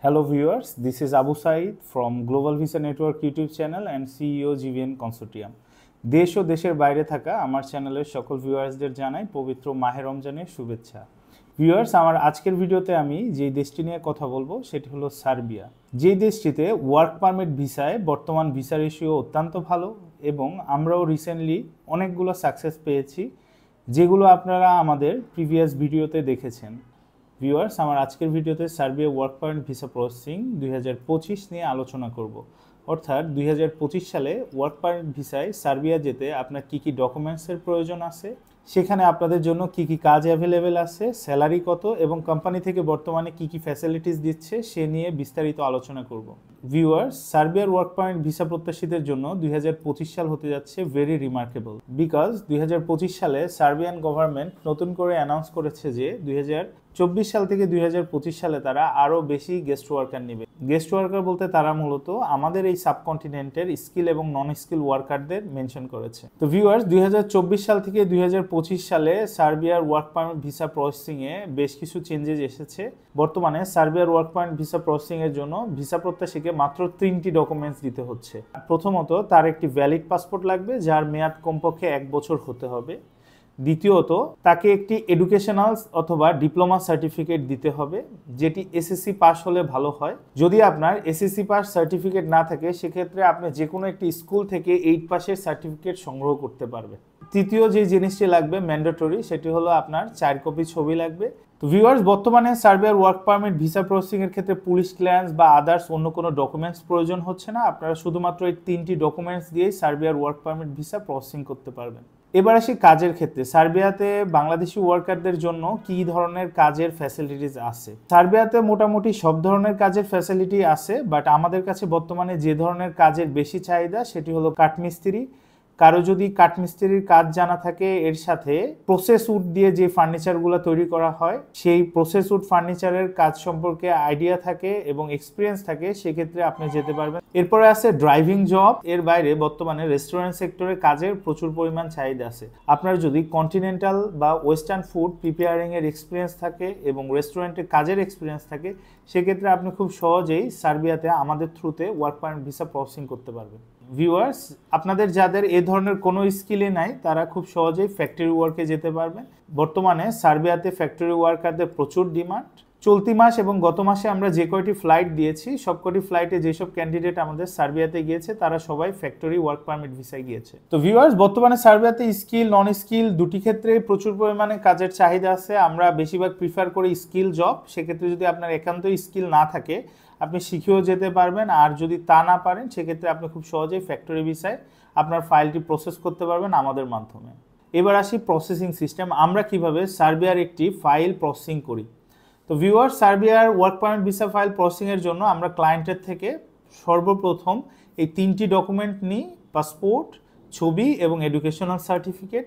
Hello viewers, this is Abu Said from Global Visa Network YouTube channel and CEO GVN Consortium. দেশ ও দেশের বাইরে থাকা আমার চ্যানেলের সকল ভিউয়ার্সদের জানাই পবিত্র মাহে রমজানের শুভেচ্ছা। ভিউয়ার্স, আমার আজকের ভিডিওতে আমি যেই দেশটি নিয়ে কথা বলবো সেটি হলো সার্বিয়া। যেই দেশটিতে ওয়ার্ক পারমিট ভিসায় বর্তমান ভিসা রেশিও অত্যন্ত ভালো এবং আমরাও রিসেন্টলি অনেকগুলো সাকসেস পেয়েছি, যেগুলো আপনারা আমাদের প্রিভিয়াস ভিডিওতে দেখেছেন। ভিউয়ার্স, আমার আজকের ভিডিওতে Serbia work permit visa processing 2025 নিয়ে আলোচনা করব। অর্থাৎ 2025 সালে ওয়ার্ক পারমিট ভিসায় সার্বিয়া যেতে আপনার কী কী ডকুমেন্টসের প্রয়োজন আছে, সেখানে আপনাদের জন্য কী কী কাজ অ্যাভেলেবেল আছে, স্যালারি কত এবং কোম্পানি থেকে বর্তমানে কী কী ফ্যাসিলিটিস দিচ্ছে সে নিয়ে বিস্তারিত আলোচনা করব। ভিউয়ার্স, সার্বিয়ার ওয়ার্ক পারমিট ভিসা প্রত্যাশীদের জন্য 2025 সাল হতে যাচ্ছে ভেরি রিমার্কেবল, বিকজ 2025 সালে সার্বিয়ান গভর্নমেন্ট নতুন করে অ্যানাউন্স করেছে যে 2024 সাল থেকে 2025 সালে তারা আরও বেশি গেস্ট ওয়ার্কার নেবে। গেস্ট ওয়ার্কার বলতে তারা মূলত আমাদের এই সাবকন্টিনেন্টের স্কিল এবং নন স্কিল ওয়ার্কারদের মেনশন করেছে। তো ভিউয়ার্স, 2024 সাল থেকে 2025 সালে সার্বিয়ার ওয়ার্ক পারমিট ভিসা প্রসেসিংয়ে বেশ কিছু চেঞ্জেস এসেছে। বর্তমানে সার্বিয়ার ওয়ার্ক পারমিট ভিসা প্রসেসিংয়ের জন্য ভিসা প্রত্যাশীকে মাত্র 3টি ডকুমেন্টস দিতে হচ্ছে। প্রথমত, তার একটি ভ্যালিড পাসপোর্ট লাগবে যার মেয়াদ কমপক্ষে 1 বছর হতে হবে। দ্বিতীয়ত, তাকে একটি এডুকেশনাল অথবা ডিপ্লোমা সার্টিফিকেট দিতে হবে, যেটি এসএসসি পাস হলে ভালো হয়। যদি আপনার এসএসসি পাস সার্টিফিকেট না থাকে সেক্ষেত্রে আপনি যে কোনো একটি স্কুল থেকে 8 পাসের সার্টিফিকেট সংগ্রহ করতে পারবেন। তৃতীয় যে জিনিসটি লাগবে ম্যান্ডেটরি, সেটি হলো আপনার 4 কপি ছবি লাগবে। তো ভিউয়ার্স, বর্তমানে সার্বিয়ার ওয়ার্ক পারমিট ভিসা প্রসেসিং এর ক্ষেত্রে পুলিশ ক্লিয়ারেন্স বা আদার্স অন্য কোনো ডকুমেন্টস প্রয়োজন হচ্ছে না। আপনারা শুধুমাত্র এই 3টি ডকুমেন্টস দিয়েই সার্বিয়ার ওয়ার্ক পারমিট ভিসা প্রসেসিং করতে পারবেন। এবার আসি কাজের ক্ষেত্রে। সার্বিয়াতে বাংলাদেশি ওয়ার্কারদের জন্য কি ধরনের কাজের ফ্যাসিলিটিস আছে? সার্বিয়াতে মোটামুটি সব ধরনের কাজের ফ্যাসিলিটি আছে, বাট আমাদের কাছে বর্তমানে যে ধরনের কাজের বেশি চাহিদা সেটি হলো কাঠমিস্ত্রি। কারো যদি কাঠমিস্ত্রির কাজ জানা থাকে, এর সাথে প্রসেস উড দিয়ে যে ফার্নিচারগুলো তৈরি করা হয় সেই প্রসেস উড ফার্নিচারের কাজ সম্পর্কে আইডিয়া থাকে এবং এক্সপিরিয়েন্স থাকে, সেক্ষেত্রে আপনি যেতে পারবেন। এরপরে আছে ড্রাইভিং জব। এর বাইরে বর্তমানে রেস্টুরেন্ট সেক্টরে কাজের প্রচুর পরিমাণ চাহিদা আছে। আপনার যদি কন্টিনেন্টাল বা ওয়েস্টার্ন ফুড প্রিপেয়ারিং এর এক্সপিরিয়েন্স থাকে এবং রেস্টুরেন্টে কাজের এক্সপিরিয়েন্স থাকে, সেক্ষেত্রে আপনি খুব সহজেই সার্বিয়াতে আমাদের থ্রুতে ওয়ার্ক পারমিট ভিসা প্রসেসিং করতে পারবেন। ভিউয়ার্স, আপনাদের যাদের এ ধরনের কোনো স্কিলে নাই তারা খুব সহজেই ফ্যাক্টরি ওয়ার্কে যেতে পারবেন। বর্তমানে সার্বিয়াতে ফ্যাক্টরি ওয়ার্কারদের প্রচুর ডিমান্ড। চলতি মাস এবং গত মাসে আমরা যে কয়টি ফ্লাইট দিয়েছি, সবকটি ফ্লাইটে যেসব ক্যান্ডিডেট আমাদের সার্বিয়াতে গিয়েছে তারা সবাই ফ্যাক্টরি ওয়ার্ক পারমিট ভিসায় গিয়েছে। তো ভিউয়ার্স, বর্তমানে সার্বিয়াতে স্কিল নন স্কিল দুটি ক্ষেত্রে প্রচুর পরিমাণে কাজের চাহিদা আছে। আমরা বেশিরভাগ প্রিফার করি স্কিল জব। সেক্ষেত্রে যদি আপনার একান্তই স্কিল না থাকে আপনি শিখেও যেতে পারবেন, আর যদি তা না পারেন সেক্ষেত্রে আপনি খুব সহজেই ফ্যাক্টরি ভিসায় আপনার ফাইলটি প্রসেস করতে পারবেন আমাদের মাধ্যমে। এবার আসি প্রসেসিং সিস্টেম, আমরা কিভাবে সার্বিয়ার একটি ফাইল প্রসেসিং করি। তো ভিউয়ার, সার্বিয়ার ওয়ার্ক পারমিট ভিসা ফাইল প্রসেসিংয়ের জন্য আমরা ক্লায়েন্টের থেকে সর্বপ্রথম এই 3টি ডকুমেন্ট নিই: পাসপোর্ট, ছবি এবং এডুকেশনাল সার্টিফিকেট।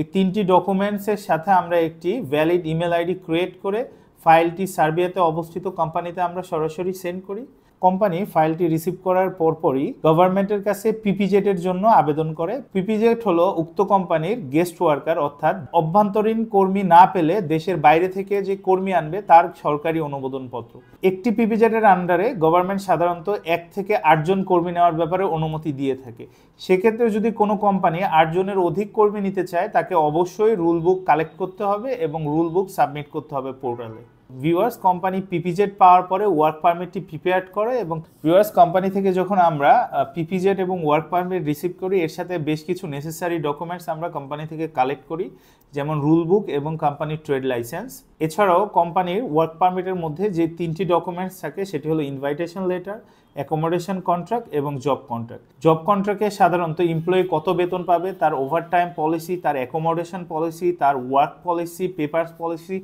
এই 3টি ডকুমেন্টসের সাথে আমরা একটি ভ্যালিড ইমেল আইডি ক্রিয়েট করে ফাইলটি সার্বিয়াতে অবস্থিত কোম্পানিতে আমরা সরাসরি সেন্ড করি। কোম্পানি ফাইলটি রিসিভ করার পরপরই গভর্নমেন্টের কাছে পিপিজেটের জন্য আবেদন করে। পিপিজেট হলো উক্ত কোম্পানির গেস্ট ওয়ার্কার, অর্থাৎ অভ্যন্তরীণ কর্মী না পেলে দেশের বাইরে থেকে যে কর্মী আনবে তার সরকারি অনুমোদনপত্র। একটি পিপিজেটের আন্ডারে গভর্নমেন্ট সাধারণত 1 থেকে 8 জন কর্মী নেওয়ার ব্যাপারে অনুমতি দিয়ে থাকে। সেক্ষেত্রে যদি কোনো কোম্পানি 8 জনের অধিক কর্মী নিতে চায় তাকে অবশ্যই রুল বুক কালেক্ট করতে হবে এবং রুল বুক সাবমিট করতে হবে পোর্টালে। ভিউয়ার্স, কোম্পানি পিপিজেড পাওয়ার পরে ওয়ার্ক পারমিটটি প্রিপেয়ার করে এবং ভিউয়ার্স, কোম্পানি থেকে যখন আমরা পিপিজেড এবং ওয়ার্ক পারমিট রিসিভ করি এর সাথে বেশ কিছু নেসেসারি ডকুমেন্টস আমরা কোম্পানি থেকে কালেক্ট করি, যেমন রুল বুক এবং কোম্পানির ট্রেড লাইসেন্স। এছাড়াও কোম্পানির ওয়ার্ক পারমিটের মধ্যে যে 3টি ডকুমেন্টস থাকে সেটি হলো ইনভাইটেশন লেটার, অ্যাকোমোডেশন কন্ট্রাক্ট এবং জব কন্ট্রাক্ট। জব কন্ট্রাক্টে সাধারণত এমপ্লয়ি কত বেতন পাবে, তার ওভারটাইম পলিসি, তার অ্যাকোমোডেশন পলিসি, তার work policy, papers policy,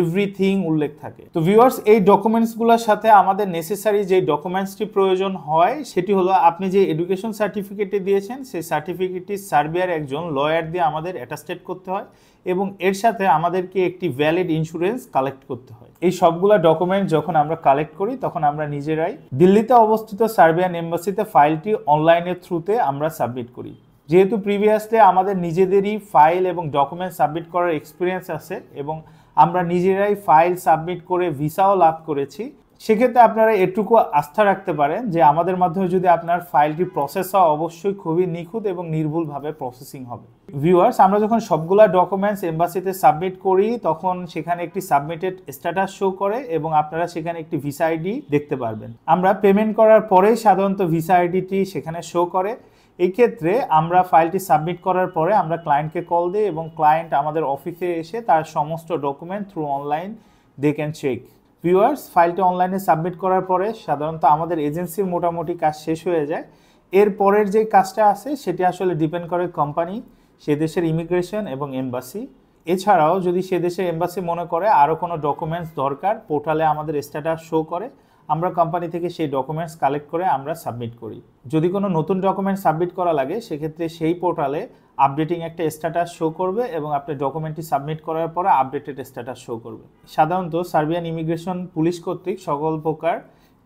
everything উল্লেখ থাকে। তো ভিউয়ার্স, এই ডকুমেন্টসগুলোর সাথে আমাদের নেসেসারি যে ডকুমেন্টসটি প্রয়োজন হয় সেটি হলো আপনি যে এডুকেশন সার্টিফিকেটটি দিয়েছেন সেই সার্টিফিকেটটি সার্বিয়ার একজন লয়ার দিয়ে আমাদের অ্যাটাস্টেড করতে হয় এবং এর সাথে আমাদেরকে একটি ভ্যালিড ইন্স্যুরেন্স কালেক্ট করতে হয়। এই সবগুলা ডকুমেন্ট যখন আমরা কালেক্ট করি তখন আমরা নিজেরাই দিল্লিতে অবস্থিত সার্বিয়ান এম্বাসিতে ফাইলটি অনলাইনের থ্রুতে আমরা সাবমিট করি। যেহেতু প্রিভিয়াসলি আমাদের নিজেদেরই ফাইল এবং ডকুমেন্ট সাবমিট করার এক্সপিরিয়েন্স আছে এবং আমরা নিজেরাই ফাইল সাবমিট করে ভিসাও লাভ করেছি, সেক্ষেত্রে আপনারা এটুকু আস্থা রাখতে পারেন যে আমাদের মাধ্যমে যদি আপনার ফাইলটি প্রসেস হয় অবশ্যই খুবই নিখুঁত এবং নির্ভুলভাবে প্রসেসিং হবে। ভিউয়ার্স, আমরা যখন সবগুলা ডকুমেন্টস এমবাসিতে সাবমিট করি তখন সেখানে একটি সাবমিটেড স্ট্যাটাস শো করে এবং আপনারা সেখানে একটি ভিসা আইডি দেখতে পারবেন। আমরা পেমেন্ট করার পরেই সাধারণত ভিসা আইডিটি সেখানে শো করে। এই ক্ষেত্রে আমরা ফাইলটি সাবমিট করার পরে আমরা ক্লায়েন্টকে কল দিই এবং ক্লায়েন্ট আমাদের অফিসে এসে তার সমস্ত document through online they can check. Viewers, ফাইলটি অনলাইনে সাবমিট করার পরে সাধারণত আমাদের এজেন্সির মোটামুটি কাজ শেষ হয়ে যায়। এর পরের যে কাজটা আছে সেটি আসলে ডিপেন্ড করে কোম্পানি, সে দেশের ইমিগ্রেশন এবং এমবাসি। এছাড়াও যদি সে দেশের এমবাসি মনে করে আরও কোনো ডকুমেন্টস দরকার, পোর্টালে আমাদের স্ট্যাটাস শো করে, আমরা কোম্পানি থেকে সেই ডকুমেন্টস কালেক্ট করে আমরা সাবমিট করি। যদি কোনো নতুন ডকুমেন্ট সাবমিট করা লাগে সেক্ষেত্রে সেই পোর্টালে আপডেটিং একটা স্ট্যাটাস শো করবে এবং আপনি ডকুমেন্টটি সাবমিট করার পরে আপডেটেড স্ট্যাটাস শো করবে। সাধারণত সার্বিয়ান ইমিগ্রেশন পুলিশ কর্তৃক সকল প্রকার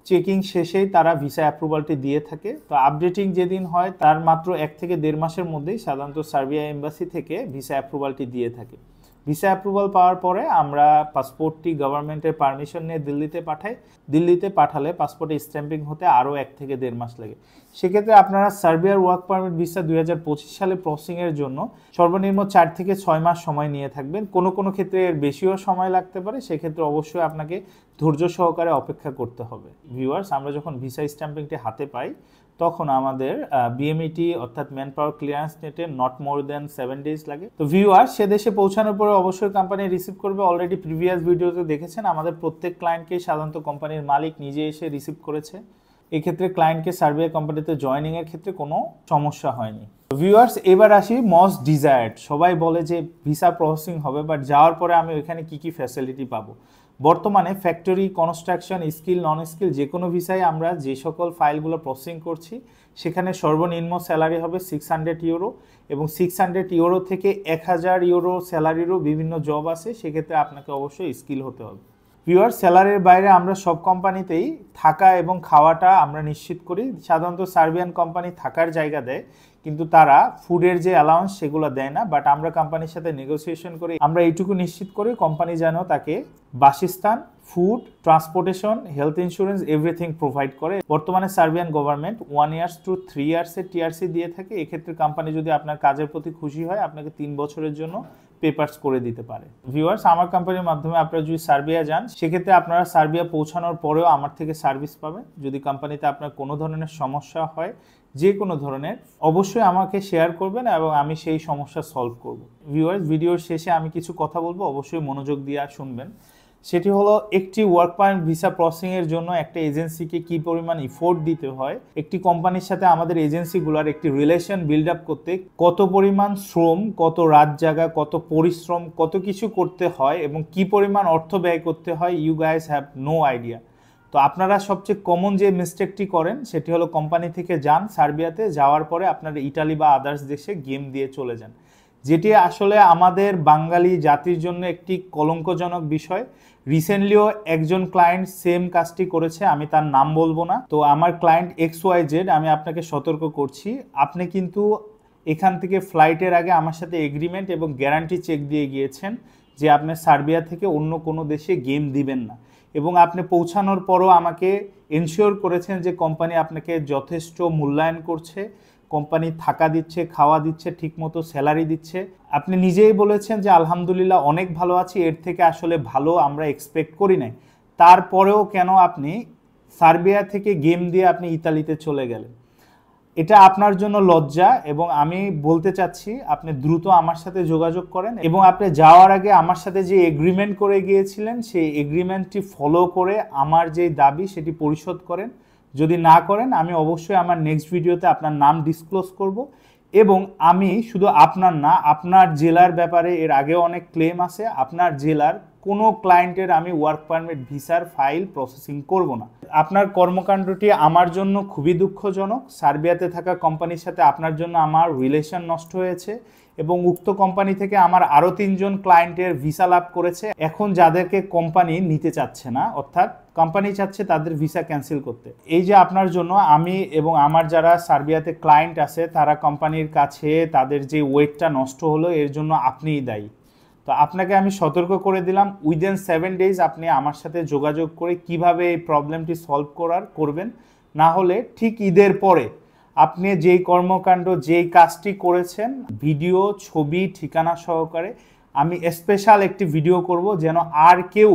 চেকিং শেষেই তারা ভিসা অ্যাপ্রুভালটি দিয়ে থাকে। তো আপডেটিং যেদিন হয় তার মাত্র 1 থেকে 1.5 মাসের মধ্যেই সাধারণত সার্বিয়া এম্বাসি থেকে ভিসা অ্যাপ্রুভালটি দিয়ে থাকে। ভিসা অ্যাপ্রুভাল পাওয়ার পরে আমরা পাসপোর্টটি গভর্নমেন্টের পারমিশন নিয়ে দিল্লিতে পাঠাই। দিল্লিতে পাঠালে পাসপোর্টে স্ট্যাম্পিং হতে আরও 1 থেকে 1.5 মাস লাগে। সেক্ষেত্রে আপনারা সার্বিয়ার ওয়ার্ক পারমিট ভিসা 2025 সালে প্রসেসিংয়ের জন্য সর্বনিম্ন 4 থেকে 6 মাস সময় নিয়ে থাকবেন। কোনো ক্ষেত্রে এর বেশিও সময় লাগতে পারে, সেক্ষেত্রে অবশ্যই আপনাকে ধৈর্য সহকারে অপেক্ষা করতে হবে। ভিউয়ার্স, আমরা যখন ভিসা স্ট্যাম্পিংটি হাতে পাই তখন আমাদের বিএমইটি অর্থাৎ ম্যান পাওয়ার ক্লিয়ারেন্স নেটে নট মোর দেন 7 ডেজ লাগে। তো ভিউয়ার্স, সে দেশে পৌঁছানোর পরে অবশ্যই কোম্পানি রিসিভ করবে। অলরেডি প্রিভিয়াস ভিডিওতে দেখেছেন আমাদের প্রত্যেক ক্লায়েন্টকেই সাধারণত কোম্পানির মালিক নিজে এসে রিসিভ করেছে। এক্ষেত্রে ক্লায়েন্টকে সার্বিয়া কোম্পানিতে জয়েনিংয়ের ক্ষেত্রে কোনো সমস্যা হয়নি। ভিউয়ার্স, এবার আসি মোস্ট ডিজায়ার্ড। সবাই বলে যে ভিসা প্রসেসিং হবে, বাট যাওয়ার পরে আমি ওইখানে কী কী ফ্যাসিলিটি পাবো। বর্তমানে ফ্যাক্টরি, কনস্ট্রাকশন, স্কিল, নন স্কিল যে কোনো ভিসায় আমরা যে সকল ফাইলগুলো প্রসেসিং করছি সেখানে সর্বনিম্ন স্যালারি হবে 600 ইউরো এবং 600 ইউরো থেকে 1000 ইউরো স্যালারিরও বিভিন্ন জব আছে। সেক্ষেত্রে আপনাকে অবশ্যই স্কিল হতে হবে। ভিউয়ার, স্যালারির বাইরে আমরা সব কোম্পানিতেই থাকা এবং খাওয়াটা আমরা নিশ্চিত করি। সাধারণত সার্বিয়ান কোম্পানি থাকার জায়গা দেয় কিন্তু তারা ফুডের যে অ্যালাউন্স সেগুলো দেয় না, বাট আমরা কোম্পানির সাথে নেগোসিয়েশন করি। আমরা এইটুকু নিশ্চিত করি কোম্পানি যেন তাকে বাসস্থান, food, transportation, health insurance everything provide করে। বর্তমানে সার্বিয়ান গভর্নমেন্ট 1 ইয়ার্স টু 3 ইয়ার্সের টিআরসি দিয়ে থাকে। এক্ষেত্রে কোম্পানি যদি আপনার কাজের প্রতি খুশি হয় আপনাকে 3 বছরের জন্য পেপারস করে দিতে পারে। ভিউয়ার্স, আমার কোম্পানির মাধ্যমে আপনারা যদি সার্বিয়া যান সেক্ষেত্রে আপনারা সার্বিয়া পৌঁছানোর পরেও আমার থেকে সার্ভিস পাবেন। যদি কোম্পানিতে আপনার কোনো ধরনের সমস্যা হয়, যে কোনো ধরনের, অবশ্যই আমাকে শেয়ার করবেন এবং আমি সেই সমস্যা সলভ করব। ভিউয়ার্স, ভিডিওর শেষে আমি কিছু কথা বলবো, অবশ্যই মনোযোগ দিয়ে শুনবেন। সেটি হলো একটি ওয়ার্ক পারমিট ভিসা প্রসেসিংয়ের জন্য একটা এজেন্সিকে কি পরিমাণ এফোর্ট দিতে হয়, একটি কোম্পানির সাথে আমাদের এজেন্সিগুলোর একটি রিলেশন বিল্ড আপ করতে কত পরিমাণ শ্রম, কত রাত জাগা, কত পরিশ্রম, কত কিছু করতে হয় এবং কি পরিমাণ অর্থ ব্যয় করতে হয়, you guys have no idea. তো আপনারা সবচেয়ে কমন যে মিস্টেকটি করেন সেটি হলো কোম্পানি থেকে যান সার্বিয়াতে, যাওয়ার পরে আপনারা ইটালি বা আদার্স দেশে গেম দিয়ে চলে যান, যেটি আসলে আমাদের বাঙালি জাতির জন্য একটি কলঙ্কজনক বিষয়। রিসেন্টলিও একজন ক্লায়েন্ট সেম কাজটি করেছে, আমি তার নাম বলবো না। তো আমার ক্লায়েন্ট XYZ, আমি আপনাকে সতর্ক করছি, আপনি কিন্তু এখান থেকে ফ্লাইটের আগে আমার সাথে এগ্রিমেন্ট এবং গ্যারান্টি চেক দিয়ে গিয়েছেন যে আপনি সার্বিয়া থেকে অন্য কোনো দেশে গেম দিবেন না, এবং আপনি পৌঁছানোর পরও আমাকে এনশিওর করেছেন যে কোম্পানি আপনাকে যথেষ্ট মূল্যায়ন করছে, কোম্পানি থাকা দিচ্ছে, খাওয়া দিচ্ছে, ঠিকমতো স্যালারি দিচ্ছে। আপনি নিজেই বলেছেন যে আলহামদুলিল্লাহ অনেক ভালো আছি, এর থেকে আসলে ভালো আমরা এক্সপেক্ট করি নাই। তারপরেও কেন আপনি সার্বিয়া থেকে গেম দিয়ে আপনি ইতালিতে চলে গেলেন? এটা আপনার জন্য লজ্জা, এবং আমি বলতে চাচ্ছি আপনি দ্রুত আমার সাথে যোগাযোগ করেন এবং আপনি যাওয়ার আগে আমার সাথে যে এগ্রিমেন্ট করে গিয়েছিলেন সেই এগ্রিমেন্টটি ফলো করে আমার যে দাবি সেটি পরিশোধ করেন। যদি না করেন আমি অবশ্যই আমার নেক্সট ভিডিওতে আপনার নাম ডিসক্লোজ করব, এবং আমি শুধু আপনার না, আপনার জেলার ব্যাপারে এর আগেও অনেক ক্লেম আছে, আপনার জেলার কোনো ক্লায়েন্টের আমি ওয়ার্ক পারমিট ভিসার ফাইল প্রসেসিং করব না। আপনার কর্মকাণ্ডটি আমার জন্য খুবই দুঃখজনক। সার্বিয়াতে থাকা কোম্পানির সাথে আপনার জন্য আমার রিলেশন নষ্ট হয়েছে এবং উক্ত কোম্পানি থেকে আমার আরও 3 জন ক্লায়েন্টের ভিসা লাভ করেছে। এখন যাদেরকে কোম্পানি নিতে চাচ্ছে না, অর্থাৎ কোম্পানি চাচ্ছে তাদের ভিসা ক্যান্সেল করতে, এই যে আপনার জন্য আমি এবং আমার যারা সার্বিয়াতে ক্লায়েন্ট আছে তারা কোম্পানির কাছে তাদের যে ওয়েটটা নষ্ট হলো এর জন্য আপনিই দায়ী। তো আপনাকে আমি সতর্ক করে দিলাম, উইদিন 7 ডেজ আপনি আমার সাথে যোগাযোগ করে কিভাবে এই প্রবলেমটি সলভ করবেন। না হলে ঠিক ঈদের পরে আপনি যেই কর্মকাণ্ড যেই কাজটি করেছেন ভিডিও ছবি ঠিকানা সহকারে আমি স্পেশাল একটি ভিডিও করব, যেন আর কেউ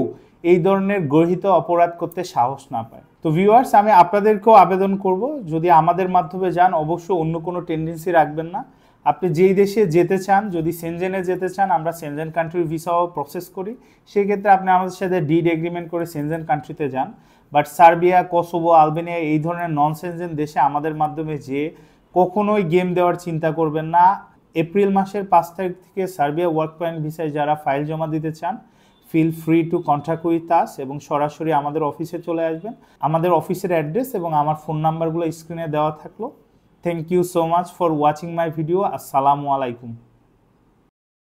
এই ধরনের গর্হিত অপরাধ করতে সাহস না পায়। তো ভিউয়ার্স, আমি আপনাদেরকেও আবেদন করব, যদি আমাদের মাধ্যমে যান অবশ্যই অন্য কোনো টেন্ডেন্সি রাখবেন না। আপনি যেই দেশে যেতে চান, যদি সেনজেনে যেতে চান আমরা সেনজেন কান্ট্রির ভিসাও প্রসেস করি, সেক্ষেত্রে আপনি আমাদের সাথে ডিড এগ্রিমেন্ট করে সেনজেন কান্ট্রিতে যান। বাট সার্বিয়া, কসোভো, আলবেনিয়া এই ধরনের নন সেনজেন দেশে আমাদের মাধ্যমে যে কখনোই গেম দেওয়ার চিন্তা করবেন না। এপ্রিল মাসের 5 তারিখ থেকে সার্বিয়া ওয়ার্ক পয়েন্ট ভিসায় যারা ফাইল জমা দিতে চান feel free to contact with us এবং সরাসরি আমাদের অফিসে চলে আসবেন। আমাদের অফিসের অ্যাড্রেস এবং আমার ফোন নাম্বারগুলো স্ক্রিনে দেওয়া থাকলো। Thank you so much for watching my video. আসসালামু আলাইকুম।